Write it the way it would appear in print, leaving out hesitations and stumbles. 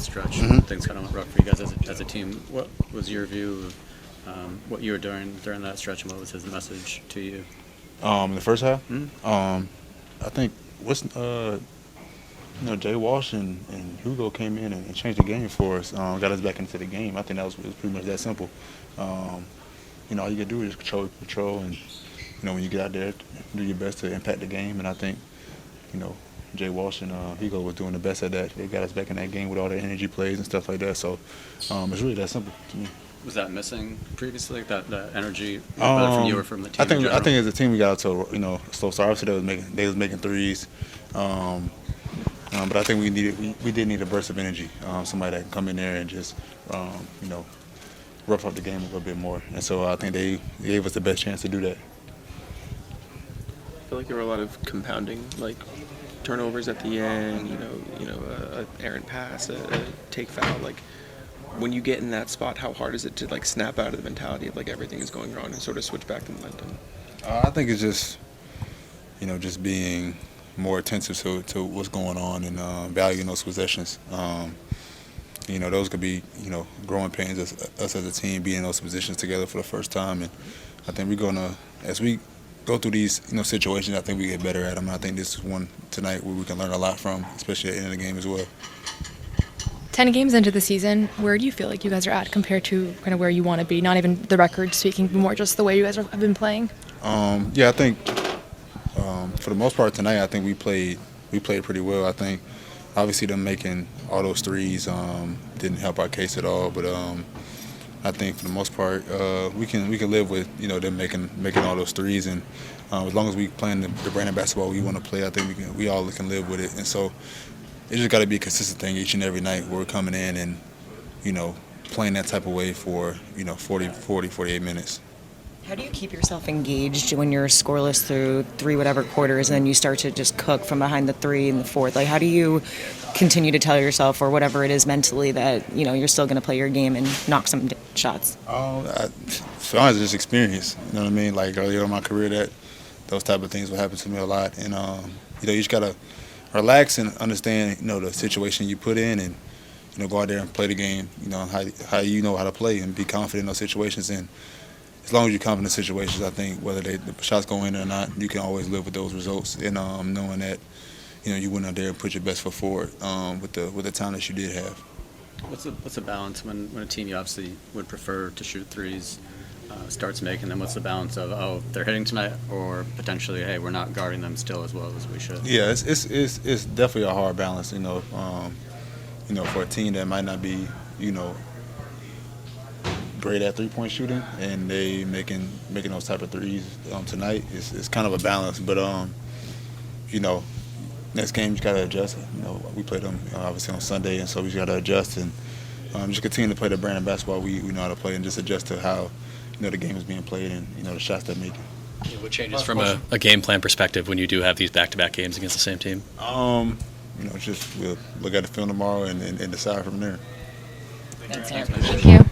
stretch. Mm-hmm. Things kind of went rough for you guys as a team. What was your view of what you were doing during that stretch, and what was his message to you? In the first half, Mm-hmm. I think Jay Walsh and Hugo came in and changed the game for us. Got us back into the game. I think it was pretty much that simple. All you can do is control, and when you get out there, do your best to impact the game. And I think Jay Walsh and Hugo was doing the best at that. They got us back in that game with all the energy plays and stuff like that. So it's really that simple to me. Was that missing previously? That energy, whether from you or from the team? I think as a team we got out to a slow start. Obviously they was making threes, but I think we did need a burst of energy. Somebody that can come in there and just rough up the game a little bit more. And so I think they gave us the best chance to do that. I feel like there were a lot of compounding, like turnovers at the end. A errant pass, a take foul. Like, when you get in that spot, how hard is it to snap out of the mentality of everything is going wrong and sort of switch back to momentum? I think it's just just being more attentive to what's going on and valuing those possessions. Those could be growing pains us as a team being in those positions together for the first time, and I think we're gonna, as we go through these situations, I think we get better at them. And I think this is one tonight where we can learn a lot from, especially at the end of the game as well. 10 games into the season, where do you feel like you guys are at compared to kind of where you want to be? Not even the record speaking, but more just the way you guys have been playing. I think for the most part tonight, I think we played pretty well. I think obviously them making all those threes didn't help our case at all, but I think for the most part we can live with them making all those threes, and as long as we playing the brand of basketball we want to play, I think we all can live with it. And so it just got to be a consistent thing each and every night where we're coming in and playing that type of way for 48 minutes. How do you keep yourself engaged when you're scoreless through three whatever quarters and then you start to just cook from behind the three in the fourth? How do you continue to tell yourself, or whatever it is mentally, that you're still going to play your game and knock some shots? For honest, just experience. You know what I mean? Earlier in my career, those type of things would happen to me a lot, and you just gotta relax and understand the situation you put in, and go out there and play the game. How you know how to play and be confident in those situations. And as long as you're confident in situations, I think whether the shots go in or not, you can always live with those results. And knowing that you went out there and put your best foot forward with the talent you did have. What's the balance when a team you obviously would prefer to shoot threes starts making them? What's the balance of they're hitting tonight, or potentially hey, we're not guarding them still as well as we should? Yeah, it's definitely a hard balance. For a team that might not be great at 3-point shooting, and they making those type of threes tonight, it's kind of a balance. But next game you just gotta adjust. We play them obviously on Sunday, and so we just gotta adjust and just continue to play the brand of basketball we know how to play, and just adjust to how the game is being played and the shots they're making. What changes from a game plan perspective when you do have these back-to-back games against the same team? We'll look at the film tomorrow and decide from there. That's it. Thank you.